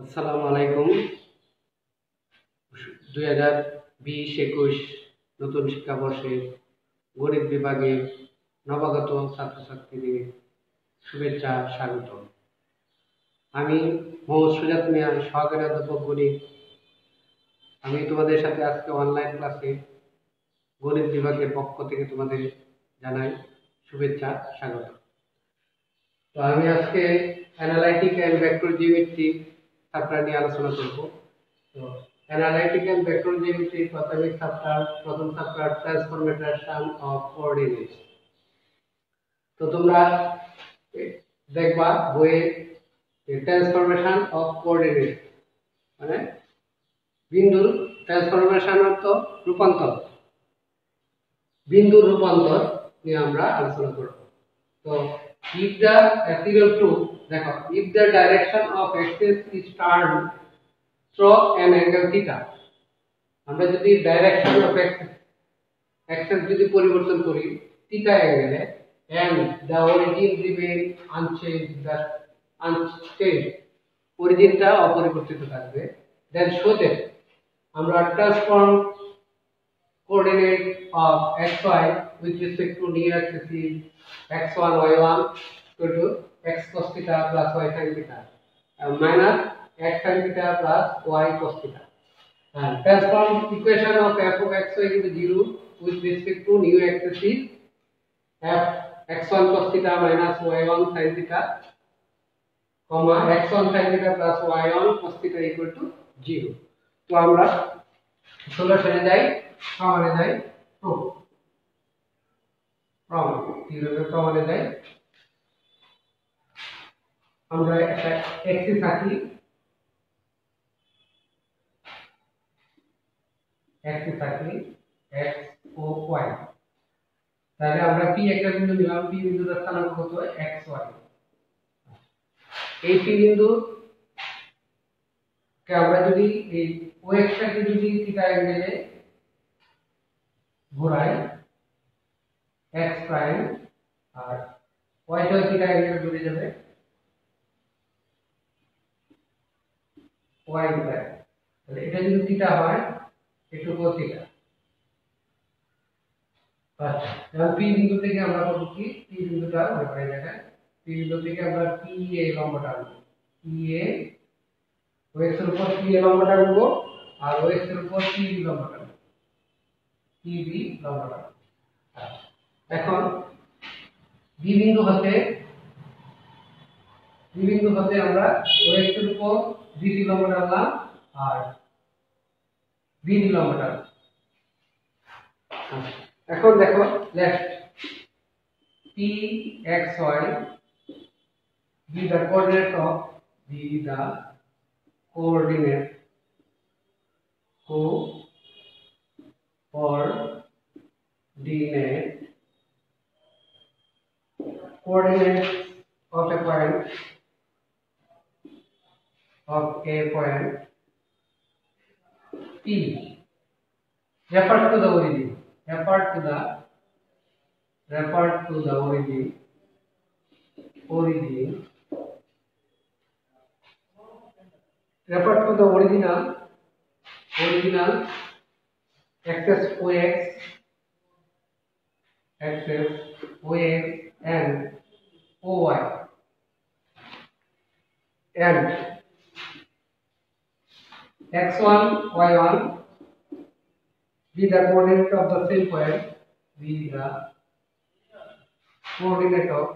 আসসালামু আলাইকুম। 2020-21 নতুন শিক্ষাবর্ষে গণিত বিভাগে নবাগত ছাত্রছাত্রীদের শুভেচ্ছা স্বাগত। আমি মোহাম্মদ সুজাত মিয়া, সহকারী অধ্যাপক গণিত। আমি তোমাদের সাথে আজকে অনলাইন ক্লাসে গণিত বিভাগের পক্ষ থেকে তোমাদের জানাই শুভেচ্ছা স্বাগত। তো আমি আজকে analytic and vector geometry chapter নিয়ে আলোচনা করব। তো অ্যানালাইটিক অ্যান্ড ভেক্টর জিওমেট্রি প্রাথমিক চ্যাপ্টার, প্রথম চ্যাপ্টার ট্রান্সফরমেশন অফ কোঅর্ডিনেটস। তো তোমরা দেখবা বইয়ে ট্রান্সফরমেশন অফ কোঅর্ডিনেটস মানে বিন্দুর ট্রান্সফরমেশন অর্থ রূপান্তর, বিন্দুর রূপান্তর নিয়ে আমরা আলোচনা করব। তো if the actual proof দেখো, if the direction of axis is turned through an angle theta, আমরা যদি ডাইরেকশন অফ axis যদি পরিবর্তন করি থিটা অ্যাঙ্গেলে and the origin remain unchanged, অরিজিনটা অপরিবর্তিত থাকবে, then show that আমরা transform coordinate of xy with respect to new axis is x1 y1 equal to x cos theta plus y sin theta minus x sin theta plus y cos theta, and transform equation of f of xy into 0 with respect to new axis is f x1 cos theta minus y1 sin theta comma x1 sin theta plus y1 cos theta equal to 0. তো আমরা সলিউশনে যাই, প্রমাণে যাই, প্রমাণে যাই। আমরা একটা axis আঁকি, x ও y। তাহলে আমরা p একটা বিন্দু নিলাম, p বিন্দুর স্থানাঙ্ক কত? xy। এই p বিন্দু কে আমরা যদি এই ox টাকে যদি থিটা অ্যাঙ্গেলে ঘোরাই x প্রাইম আর y টা থিটা অ্যাঙ্গেলে ঘুরে যাবে y প্রাইম। তাহলে এটা যদি থিটা হয় এটুকু থিটা। আচ্ছা, এখন p বিন্দু থেকে আমরা পাবো কি? p বিন্দুটা ওইখানে দেখেন, p বিন্দু থেকে আমরা pa লম্বটা আনবো, pa ওএক্স এর উপর pa লম্বটা আনবো আর ওএক্স এর উপর pb লম্বটা আনবো, pb লম্বটা। এখন b বিন্দু হতে আমরা ওএক্স এর উপর bd লম্বটা আনলাম আর bd লম্বটা আনলাম। এখন দেখো left pxy be the coordinate of coordinates of a point p refer to the origin, refer to the origin refer to the original axis ox and oy, and x1 y1 be the coordinate of the same point, be the coordinate of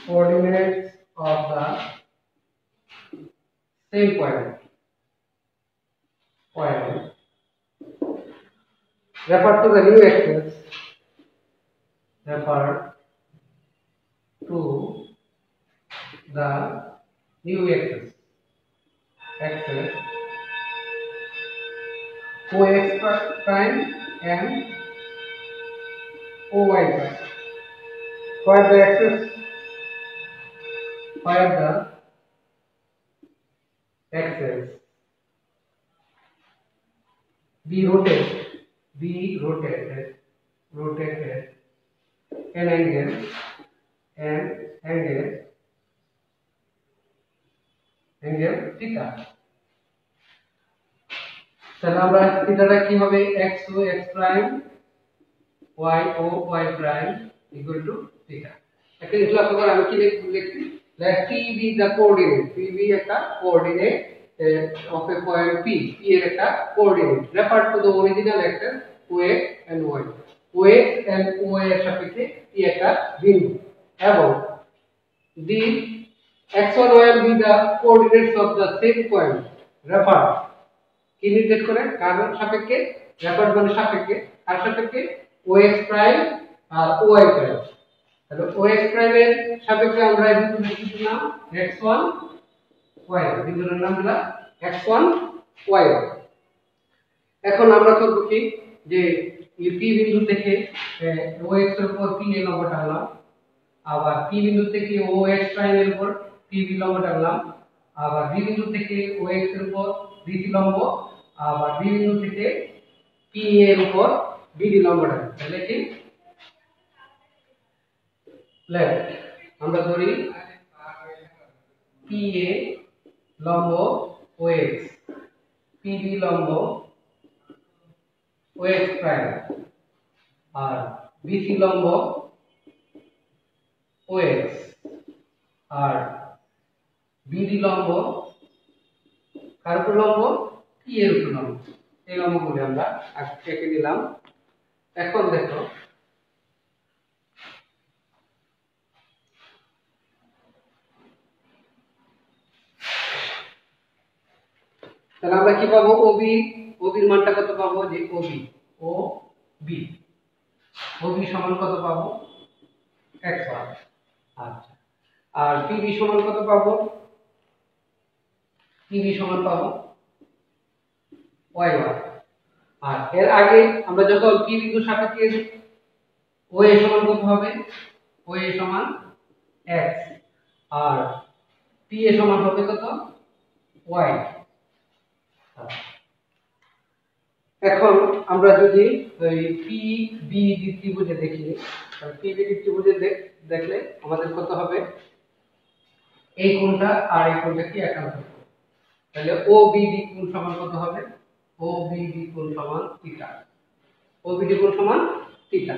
coordinates of the same point. Refer to the new axis, ox prime and oy prime. Where the axis be rotated an angle and angle theta. তাহলে আমরা থিটাটা কি হবে x ও x prime y ও y prime equal to theta. এখন এটা লক্ষ্য করে আমি কি লিখছি, let p be the coordinate, p be একটা coordinate of a point p, p এর একটা coordinate refer to the original axis ox and y, ox and y এর সাপেক্ষে p একটা বিন্দু এবং the x1 y be the coordinates of the same point refer কি নির্দেশ করে কারণ সাপেক্ষে রেফার মানে সাপেক্ষে আর সাপেক্ষে ox প্রাইম আর y প্রাইম। তাহলে ox প্রাইম এর সাপেক্ষে আমরা এই বিন্দু লিখে দিলাম x1 y, বিন্দুর নাম দিলাম x1 y। এখন আমরা করব কি যে এই p বিন্দু থেকে ox এর উপর p এর লম্ব টানলাম, আবার p বিন্দু থেকে ox প্রাইম এর উপর p লম্ব টানলাম, আবার b বিন্দু থেকে ox এর উপর b লম্ব, আবার b বিন্দু থেকে p এর উপর b লম্ব টানলাম। তাহলে কি লেফট আমরা ধরি pa লম্ব ox, pb লম্ব ox প্রাইম আর bc লম্ব ox আর bd লম্ব কার উপর লম্ব p এর উপর লম্ব। এই লম্বগুলো আমরা এঁকে নিলাম। এখন দেখো তাহলে আমরা কি পাবো OB, OB এর মানটা কত পাবো যে OB সমান কত পাবো x1। আচ্ছা আর PB সমান কত পাবো, PB সমান পাবো y1। আর এর আগে আমরা যখন p বিন্দুর সাপেক্ষে OA সমান কত হবে, OA সমান x আর PA সমান হবে কত y। এখন আমরা যদি ওই PB ত্রিভুজে দেখি, তাহলে PB ত্রিভুজে দেখলে আমাদের কত হবে এই কোণটা আর এই কোণটা কি একান্ত, তাহলে OBD কোণ সমান কত হবে, OBD কোণ সমান থিটা, OBD কোণ সমান থিটা।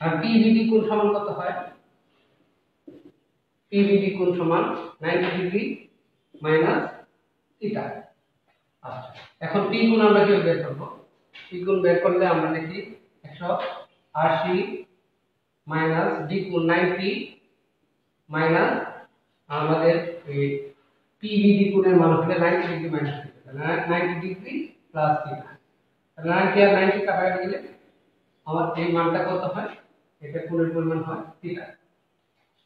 আর PBD কোণ সমান কত হয়, PBD কোণ সমান 90 ডিগ্রি মাইনাস থিটা। আচ্ছা এখন p গুণ আমরা কি বের করব, p গুণ বের করলে আমরা লিখি 180 মাইনাস d গুণ 90 মাইনাস আমাদের এই PBD কোণের মান হলো 90 degree minus theta, 90 degree plus theta. 90 আর 90 কাটা গেলে আমার এই মানটা কত হয়, এটা কোণের পরিমাণ হয় থিটা,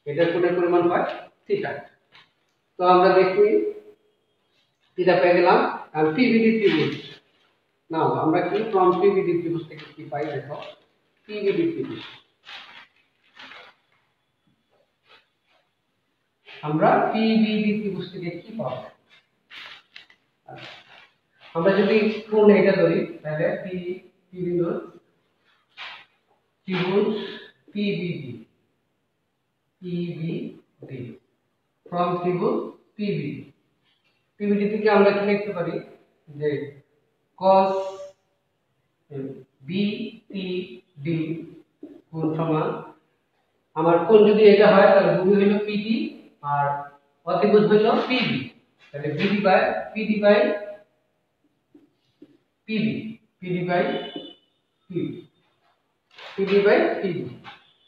এটা কোণের পরিমাণ হয় থিটা। তো আমরা দেখি থিটা পেয়ে গেলাম। আর PBD ত্রিভুজ নাও আমরা কি ফ্রম PBD ত্রিভুজ থেকে কি পাই দেখো, PBD ত্রিভুজ আমরা PBD ত্রিভুজ থেকে কি পাবো, আমরা যদি কোণ এটা ধরি তাহলে PBD ত্রিভুজ PBD ফ্রম ত্রিভুজ PBD থেকে আমরা কি লিখতে পারি যে cos BPD কোণ সমান, আমার কোণ যদি এটা হয় তাহলে ভূমি হলো PD আর অতিভুজ হলো PB, তাহলে PD বাই PB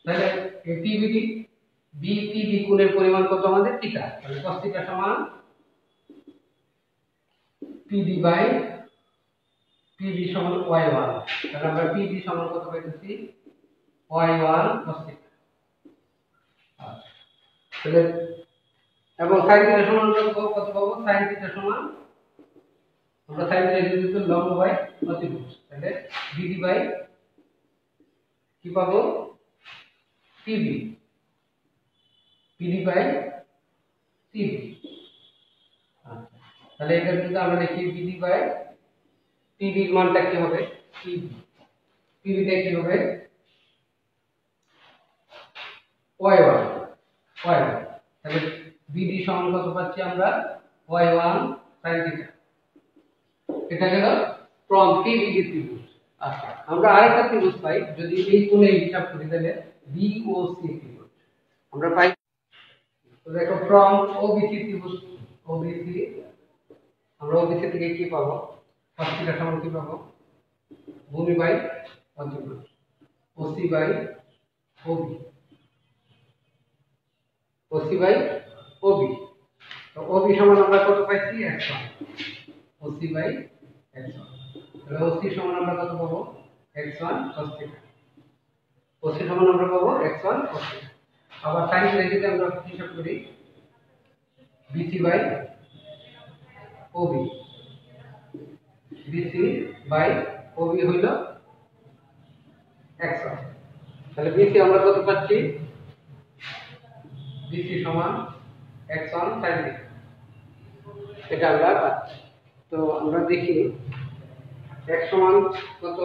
তাহলে এই PBD BPD কোণের পরিমাণ কত আমাদের থিটা, তাহলে cos থিটা সমান PD বাই PB সমান y1। তাহলে আমরা PB সমান কত পাইতেছি y1 cos থিটা। তাহলে এবং sin থিটা সমান কত পাবো, sin থিটা সমান আমরা sin থিটা দিতে লম্ব বাই অতিভুজ, তাহলে BD বাই কি পাবো PB বাই PB। তাহলে এটা যদি আমরা লিখি BD বাই PB এর মানটা কি হবে, PB টা কি হবে y1 y1 তাহলে বিডি সমান কত পাচ্ছি আমরা y1 sin থিটা। এটা গেল ফ্রম পিবিডি ত্রিভুজ। আচ্ছা আমরা আরেকটা ত্রিভুজ পাই, যদি এই কোণে হিসাব করি তাহলে বিওসি ত্রিভুজ আমরা পাই। তো দেখো ফ্রম ওবিসি ত্রিভুজ, ওবিসি আমরা ওবিসি থেকে কি পাবো, cos থিটা সমান কি পাবো, ভূমি বাই অন্তর্ভুজ OC by OB, OC by OB. তো ওবি সমান আমরা কত পাইছি x1, ওসি বাই x1। তাহলে ওসি সমান আমরা কত পাবো x1 cos থিটা, ওসি সমান আমরা পাবো x1 cos থিটা। আবার sin থিটা যদি আমরা হিসাব করি BC by OB, BC by OB হইল x1। তাহলে বিসি আমরা কত পাচ্ছি, বিসি সমান x1 sin থিটা, এটা আমরা পাচ্ছি। তো আমরা দেখি x সমান কত,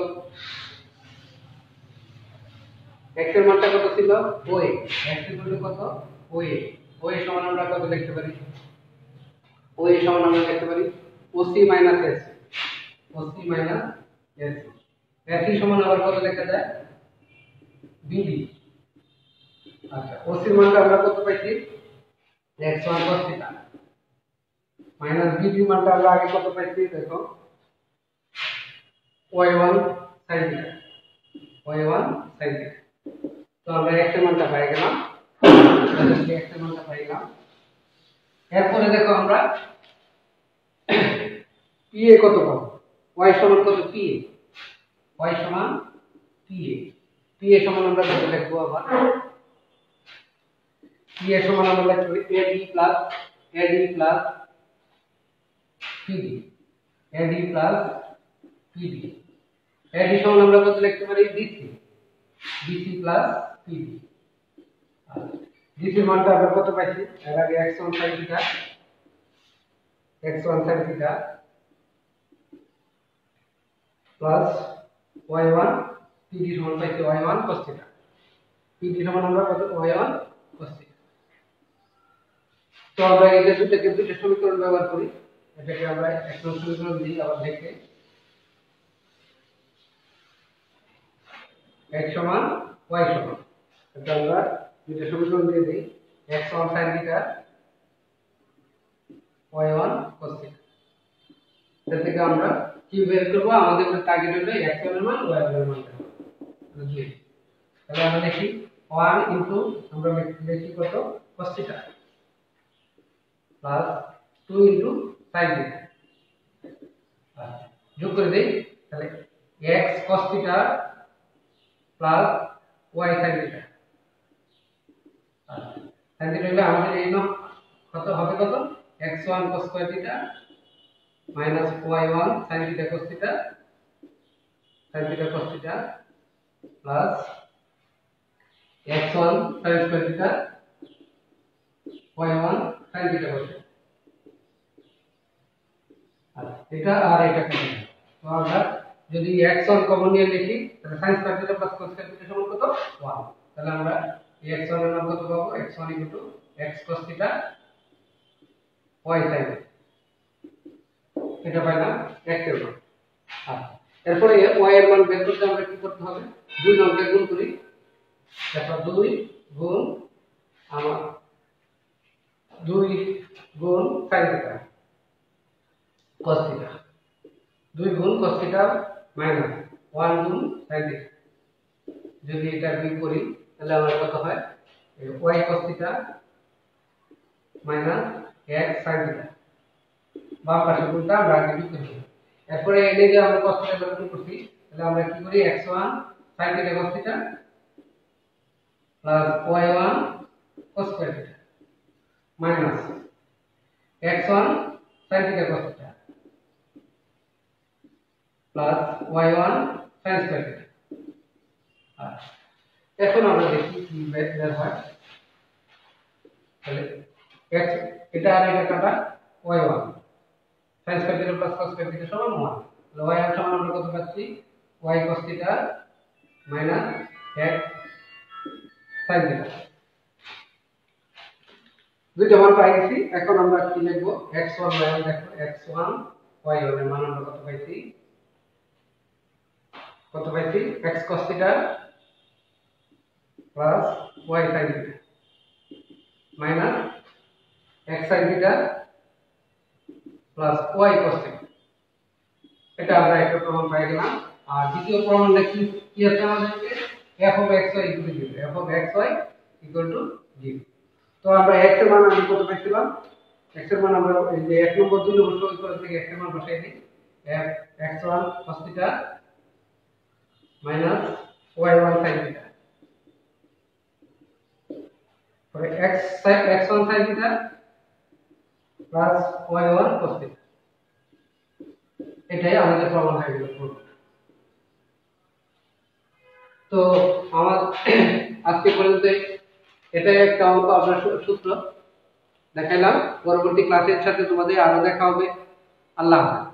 x এর মানটা কত ছিল OA, x এর মান কত OA, OA সমান আমরা কত লিখতে পারি, OA সমান আমরা লিখতে পারি OC minus AC, OC minus AC। AC সমান আবার কত লেখা যায় BD। আচ্ছা OC এর মানটা আমরা কত পাইছি x1 cos theta minus BD মানটা আমরা আগে কত পাইছি দেখো y1 sin theta, y1 sin theta. তো আমরা x এর মানটা পাই গেলাম, তাহলে x এর মানটা পাইলাম। এরপরে দেখো আমরা PA কত পাবো, y সমান কত PA, y সমান PA, PA সমান আমরা কত লিখবো, আবার PA সমান আমরা লিখব AD plus AD plus PD, AD plus PD। AD সমান আমরা কত লিখতে পারি BC, BC plus PD। BC মানটা আমরা কত পাইছি, এর আগে x1 sin theta, x1 sin theta plus y1 PD সমান পাইছি y1 cos থিটা, PD সমান আমরা কত y1 cos থিটা। তো আমরা এই দুটোকে দুটো সমীকরণ ব্যবহার করি, এটাকে আমরা এক নং সমীকরণ দিই আবার লিখে x সমান y সমান, এটা আমরা দুটো সমীকরণ দিয়ে দেই x1 sin theta y1 cos theta. এর থেকে আমরা কি বের করব, আমাদের টার্গেট হলো x1 এর মান y1 এর মান দুই। তাহলে আমরা দেখি 1 ইনটু আমরা লিখি কত cos theta plus 2 into sin theta, যোগ করে দেই তাহলে x cos theta plus y sin theta. sin theta হলে আমাদের এই নাম কত হবে, কত x1 cos square theta minus y1 sin theta cos theta, sin theta cos theta plus x1 sin square theta y1 sin theta cos theta. এটা আর এটা কেটে, তো আমরা যদি x1 কমন নিয়ে লিখি তাহলে sin square theta plus cos square theta সমান কত 1। তাহলে আমরা এই x1 এর মান কত পাবো, x1 x cos theta y sin theta, এটা পাইলাম x এর মান। আচ্ছা এরপরে y এর মান বের করতে আমরা কি করতে হবে, দুই নংকে গুণ করি, দেখো 2 গুণ আমার 2 গুণ sin থিটা cos থিটা, 2 গুণ cos থিটা মাইনাস 1 গুণ sin থিটা। যদি এটা বিয়োগ করি তাহলে আমার কত হয় y cos theta minus x sin theta, বাম পাশে গুণটা আমরা আগে বিয়োগ করি। এরপরে এনে যে আমরা cos থিটা বের করছি, তাহলে আমরা কি করি x1 sin theta cos theta plus y1 cos square theta minus x1 sin theta cos theta plus y1 sin square theta. এখন আমরা দেখি কি বের হয়, তাহলে x এটা আর এটা কাটা y1 sin square theta plus cos square theta সমান 1। তাহলে y1 সমান আমরা কত পাচ্ছি y cos theta minus x sin theta দুইটা মান পাই গেছি। এখন আমরা কি লিখবো, x1 মান, দেখো x1 y1 এর মান আমরা কত পাইছি, x cos theta plus y sin theta minus x sin theta plus y cos theta। এটা আমরা একটা প্রমাণ পাই গেলাম। আর দ্বিতীয় প্রমাণটা কি আছে আমাদেরকে, f of xy equal to 0, f of xy equal to 0। তো আমরা x এর মান আমি কত পাইছিলাম, x এর মান আমরা এই যে 1 নম্বর 2 নম্বর সমীকরণ থেকে x এর মান বসাই দিই, f x1 cos theta minus y1 sin theta, পরে x1 sin theta plus y1 cos theta। এটাই আমাদের প্রমাণ হয়ে গেল। তো আমার আজকে পর্যন্ত এটাই একটা অঙ্ক আমরা সূত্র দেখাইলাম। পরবর্তী ক্লাসের সাথে তোমাদের আরো দেখা হবে। আল্লাহ হাফেজ।